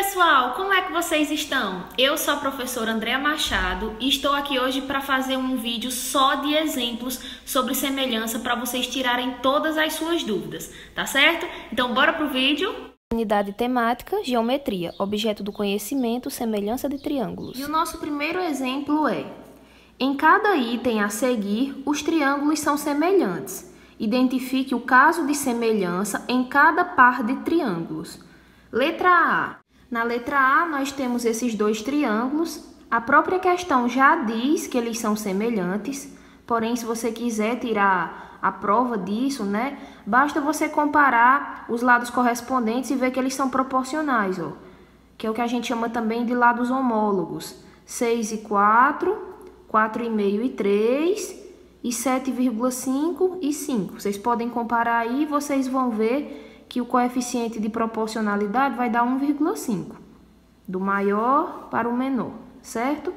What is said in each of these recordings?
pessoal, como é que vocês estão? Eu sou a professora Andréa Machado e estou aqui hoje para fazer um vídeo só de exemplos sobre semelhança para vocês tirarem todas as suas dúvidas, tá certo? Então bora pro vídeo? Unidade temática, geometria, objeto do conhecimento, semelhança de triângulos. E o nosso primeiro exemplo é: em cada item a seguir, os triângulos são semelhantes. Identifique o caso de semelhança em cada par de triângulos. Letra A. Na letra A, nós temos esses dois triângulos. A própria questão já diz que eles são semelhantes, porém, se você quiser tirar a prova disso, né, basta você comparar os lados correspondentes e ver que eles são proporcionais, ó, que é o que a gente chama também de lados homólogos. 6 e 4, 4,5 e 3, e 7,5 e 5. Vocês podem comparar aí e vocês vão ver que o coeficiente de proporcionalidade vai dar 1,5, do maior para o menor, certo?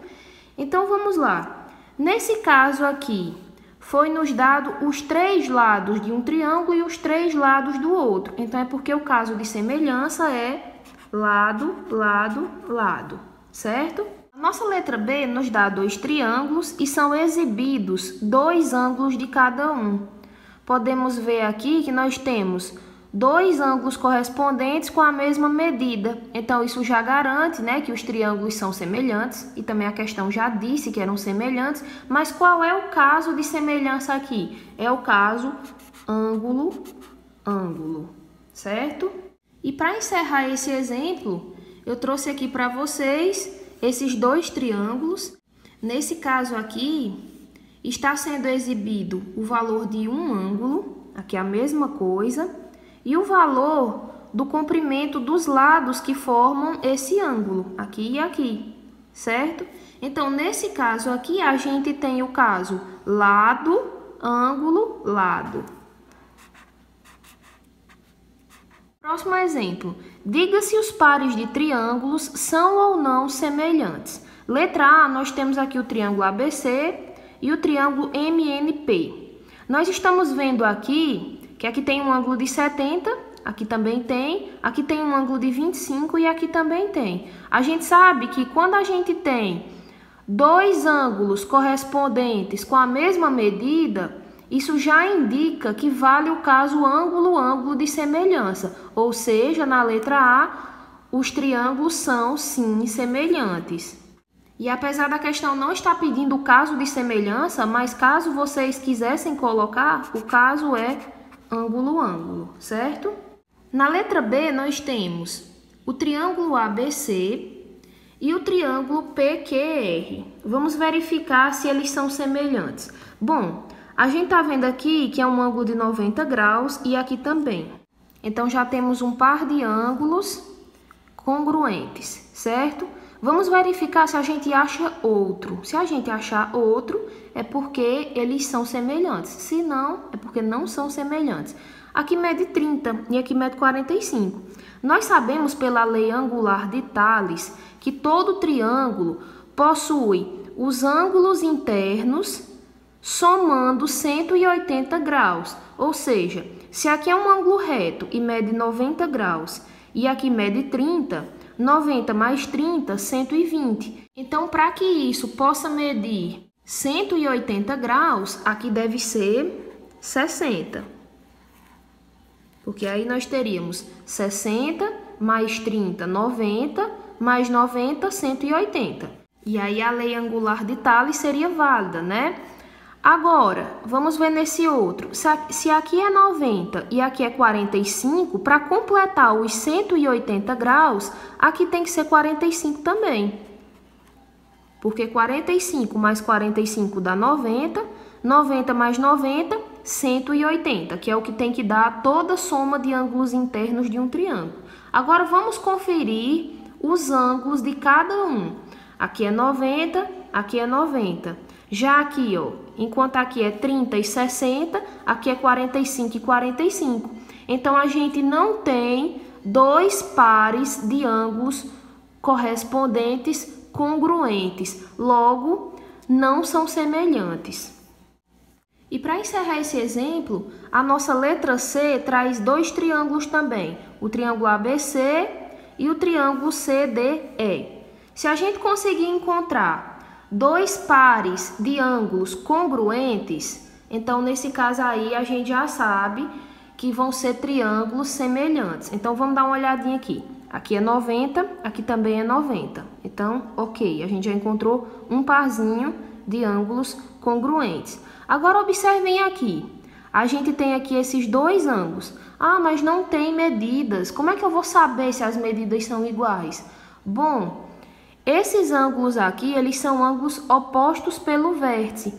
Então, vamos lá. Nesse caso aqui, foi nos dado os três lados de um triângulo e os três lados do outro. Então, é porque o caso de semelhança é lado, lado, lado, certo? A nossa letra B nos dá dois triângulos e são exibidos dois ângulos de cada um. Podemos ver aqui que nós temos dois ângulos correspondentes com a mesma medida. Então, isso já garante, né, que os triângulos são semelhantes. E também a questão já disse que eram semelhantes. Mas qual é o caso de semelhança aqui? É o caso ângulo, ângulo, certo? E para encerrar esse exemplo, eu trouxe aqui para vocês esses dois triângulos. Nesse caso aqui, está sendo exibido o valor de um ângulo, aqui é a mesma coisa, e o valor do comprimento dos lados que formam esse ângulo, aqui e aqui, certo? Então, nesse caso aqui, a gente tem o caso lado, ângulo, lado. Próximo exemplo. Diga se os pares de triângulos são ou não semelhantes. Letra A, nós temos aqui o triângulo ABC e o triângulo MNP. Nós estamos vendo aqui que aqui tem um ângulo de 70, aqui também tem, aqui tem um ângulo de 25 e aqui também tem. A gente sabe que quando a gente tem dois ângulos correspondentes com a mesma medida, isso já indica que vale o caso ângulo-ângulo de semelhança. Ou seja, na letra A, os triângulos são, sim, semelhantes. E apesar da questão não estar pedindo o caso de semelhança, mas caso vocês quisessem colocar, o caso é ângulo-ângulo, certo? Na letra B, nós temos o triângulo ABC e o triângulo PQR. Vamos verificar se eles são semelhantes. Bom, a gente está vendo aqui que é um ângulo de 90 graus e aqui também. Então, já temos um par de ângulos congruentes, certo? Vamos verificar se a gente acha outro. Se a gente achar outro, é porque eles são semelhantes. Se não, é porque não são semelhantes. Aqui mede 30 e aqui mede 45. Nós sabemos pela lei angular de Tales que todo triângulo possui os ângulos internos somando 180 graus. Ou seja, se aqui é um ângulo reto e mede 90 graus e aqui mede 30, 90 mais 30, 120. Então, para que isso possa medir 180 graus, aqui deve ser 60. Porque aí nós teríamos 60 mais 30, 90, mais 90, 180. E aí a lei angular de Tales seria válida, né? Agora, vamos ver nesse outro. Se aqui é 90 e aqui é 45, para completar os 180 graus, aqui tem que ser 45 também. Porque 45 mais 45 dá 90, 90 mais 90, 180, que é o que tem que dar toda a soma de ângulos internos de um triângulo. Agora, vamos conferir os ângulos de cada um. Aqui é 90, aqui é 90. Já aqui, ó, enquanto aqui é 30 e 60, aqui é 45 e 45. Então, a gente não tem dois pares de ângulos correspondentes congruentes. Logo, não são semelhantes. E para encerrar esse exemplo, a nossa letra C traz dois triângulos também. O triângulo ABC e o triângulo CDE. Se a gente conseguir encontrar dois pares de ângulos congruentes, então nesse caso aí a gente já sabe que vão ser triângulos semelhantes. Então vamos dar uma olhadinha aqui. Aqui é 90, aqui também é 90. Então, ok, a gente já encontrou um parzinho de ângulos congruentes. Agora observem aqui. A gente tem aqui esses dois ângulos. Ah, mas não tem medidas. Como é que eu vou saber se as medidas são iguais? Bom, esses ângulos aqui, eles são ângulos opostos pelo vértice.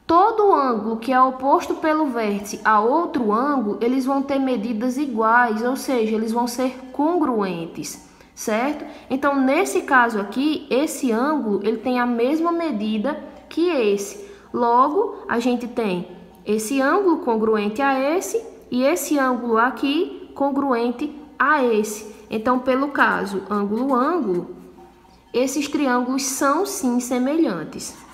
Todo ângulo que é oposto pelo vértice a outro ângulo, eles vão ter medidas iguais, ou seja, eles vão ser congruentes, certo? Então, nesse caso aqui, esse ângulo, ele tem a mesma medida que esse. Logo, a gente tem esse ângulo congruente a esse e esse ângulo aqui congruente a esse. Então, pelo caso ângulo-ângulo, esses triângulos são sim semelhantes.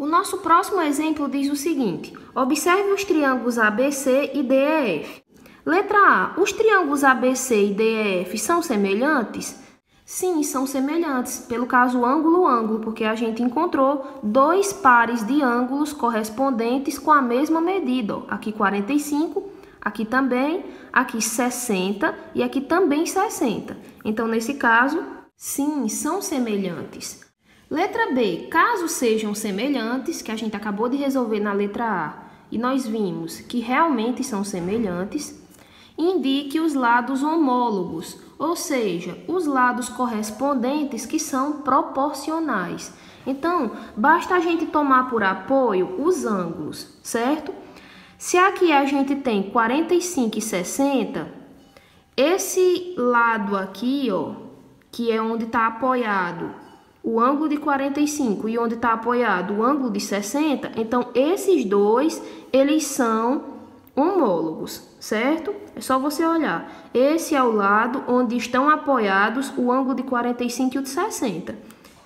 O nosso próximo exemplo diz o seguinte: observe os triângulos ABC e DEF. Letra A. Os triângulos ABC e DEF são semelhantes? Sim, são semelhantes, pelo caso ângulo-ângulo, porque a gente encontrou dois pares de ângulos correspondentes com a mesma medida. Ó. Aqui 45, aqui também, aqui 60 e aqui também 60. Então, nesse caso, sim, são semelhantes. Letra B. Caso sejam semelhantes, que a gente acabou de resolver na letra A, e nós vimos que realmente são semelhantes, indique os lados homólogos, ou seja, os lados correspondentes que são proporcionais. Então, basta a gente tomar por apoio os ângulos, certo? Se aqui a gente tem 45 e 60, esse lado aqui, ó, que é onde está apoiado o ângulo de 45 e onde está apoiado o ângulo de 60, então esses dois, eles são homólogos, certo? É só você olhar. Esse é o lado onde estão apoiados o ângulo de 45 e o de 60.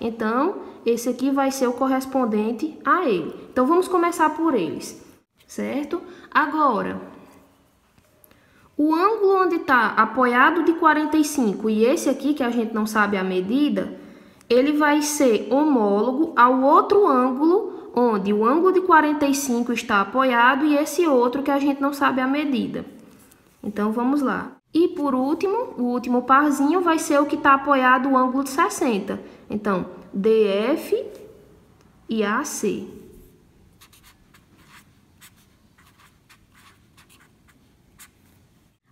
Então, esse aqui vai ser o correspondente a ele. Então, vamos começar por eles, certo? Agora, o ângulo onde está apoiado de 45 e esse aqui, que a gente não sabe a medida, ele vai ser homólogo ao outro ângulo, onde o ângulo de 45 está apoiado e esse outro que a gente não sabe a medida. Então, vamos lá. E, por último, o último parzinho vai ser o que está apoiado o ângulo de 60. Então, DF e AC.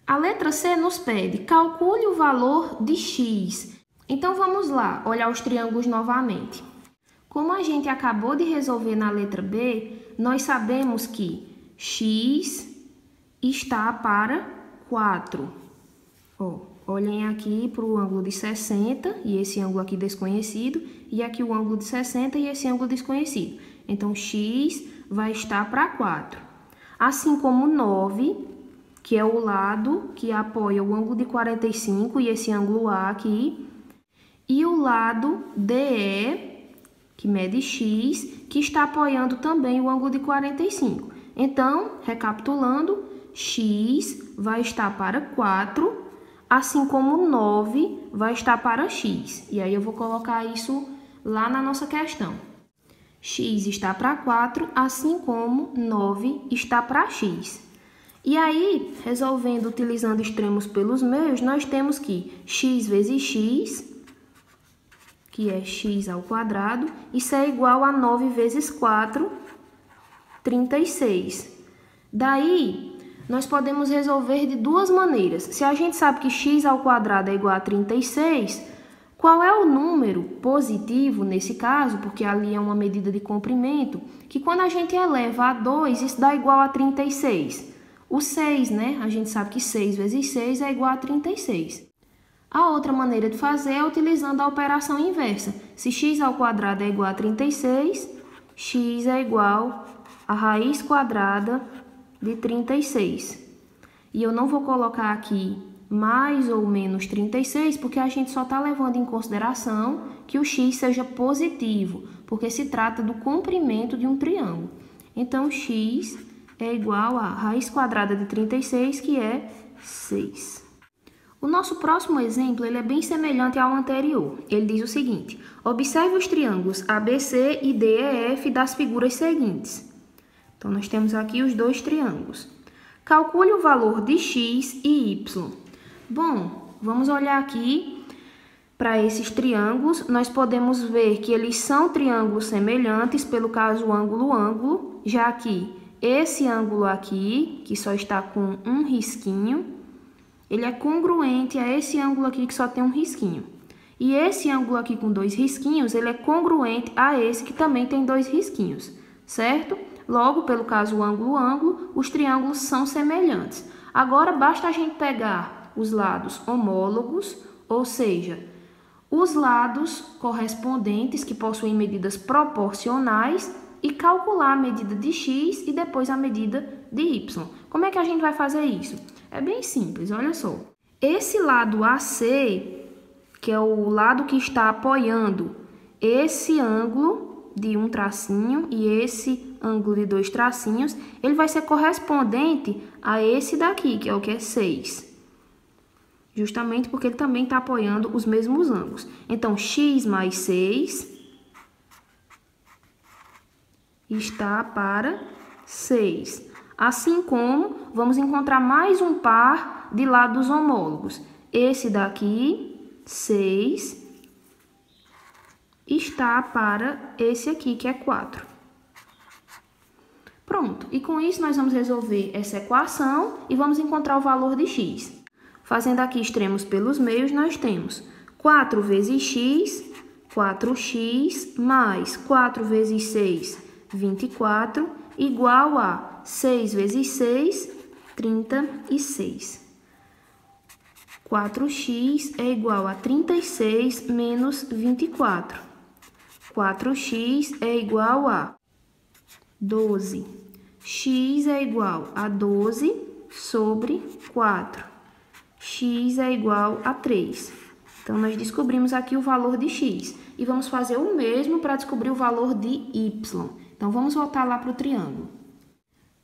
A letra C nos pede, calcule o valor de x. Então, vamos lá, olhar os triângulos novamente. Como a gente acabou de resolver na letra B, nós sabemos que x está para 4. Ó, olhem aqui para o ângulo de 60 e esse ângulo aqui desconhecido, e aqui o ângulo de 60 e esse ângulo desconhecido. Então, x vai estar para 4. Assim como 9, que é o lado que apoia o ângulo de 45 e esse ângulo A aqui, e o lado DE, que mede x, que está apoiando também o ângulo de 45. Então, recapitulando, x vai estar para 4, assim como 9 vai estar para x. E aí eu vou colocar isso lá na nossa questão. X está para 4, assim como 9 está para x. E aí, resolvendo utilizando extremos pelos meios, nós temos que x vezes x, que é x ao quadrado, isso é igual a 9 vezes 4, 36. Daí, nós podemos resolver de duas maneiras. Se a gente sabe que x ao quadrado é igual a 36, qual é o número positivo nesse caso, porque ali é uma medida de comprimento, que quando a gente eleva a 2, isso dá igual a 36. O 6, né? A gente sabe que 6 vezes 6 é igual a 36. A outra maneira de fazer é utilizando a operação inversa. Se x ao quadrado é igual a 36, x é igual a raiz quadrada de 36. E eu não vou colocar aqui mais ou menos 36, porque a gente só está levando em consideração que o x seja positivo, porque se trata do comprimento de um triângulo. Então, x é igual a raiz quadrada de 36, que é 6. O nosso próximo exemplo ele é bem semelhante ao anterior. Ele diz o seguinte: observe os triângulos ABC e DEF das figuras seguintes. Então, nós temos aqui os dois triângulos. Calcule o valor de x e y. Bom, vamos olhar aqui para esses triângulos. Nós podemos ver que eles são triângulos semelhantes, pelo caso ângulo-ângulo, já que esse ângulo aqui, que só está com um risquinho, ele é congruente a esse ângulo aqui que só tem um risquinho. E esse ângulo aqui com dois risquinhos, ele é congruente a esse que também tem dois risquinhos, certo? Logo, pelo caso ângulo-ângulo, os triângulos são semelhantes. Agora, basta a gente pegar os lados homólogos, ou seja, os lados correspondentes que possuem medidas proporcionais e calcular a medida de x e depois a medida de y. Como é que a gente vai fazer isso? É bem simples, olha só. Esse lado AC, que é o lado que está apoiando esse ângulo de um tracinho e esse ângulo de dois tracinhos, ele vai ser correspondente a esse daqui, que é o que é 6. Justamente porque ele também está apoiando os mesmos ângulos. Então, x mais 6 está para 6. Assim como vamos encontrar mais um par de lados homólogos. Esse daqui, 6, está para esse aqui, que é 4. Pronto, e com isso nós vamos resolver essa equação e vamos encontrar o valor de x. Fazendo aqui extremos pelos meios, nós temos 4 vezes x, 4x, mais 4 vezes 6, 24, igual a 6 vezes 6, 36. 4x é igual a 36 menos 24. 4x é igual a 12. X é igual a 12 sobre 4. X é igual a 3. Então, nós descobrimos aqui o valor de x. E vamos fazer o mesmo para descobrir o valor de y. Então, vamos voltar lá para o triângulo.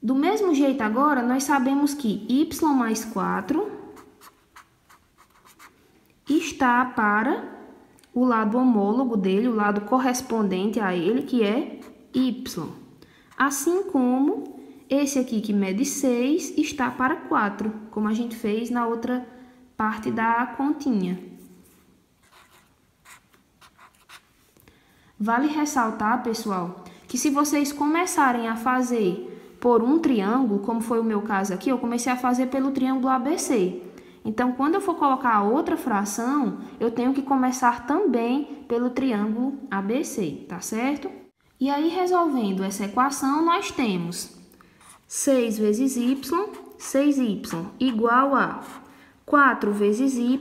Do mesmo jeito agora, nós sabemos que y mais 4 está para o lado homólogo dele, o lado correspondente a ele, que é y. Assim como esse aqui que mede 6 está para 4, como a gente fez na outra parte da continha. Vale ressaltar, pessoal, que se vocês começarem a fazer por um triângulo, como foi o meu caso aqui, eu comecei a fazer pelo triângulo ABC. Então, quando eu for colocar a outra fração, eu tenho que começar também pelo triângulo ABC, tá certo? E aí, resolvendo essa equação, nós temos 6 vezes y, 6y, igual a 4 vezes y,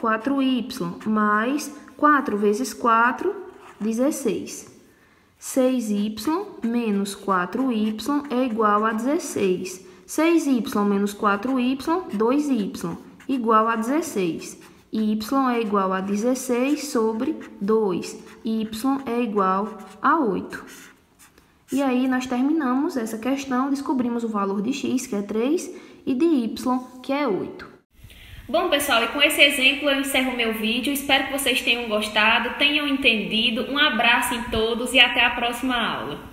4y, mais 4 vezes 4, 16. 6y menos 4y é igual a 16. 6y menos 4y, 2y, igual a 16. Y é igual a 16 sobre 2. Y é igual a 8. E aí, nós terminamos essa questão, descobrimos o valor de x, que é 3, e de y, que é 8. Bom, pessoal, e com esse exemplo eu encerro meu vídeo. Espero que vocês tenham gostado, tenham entendido. Um abraço em todos e até a próxima aula.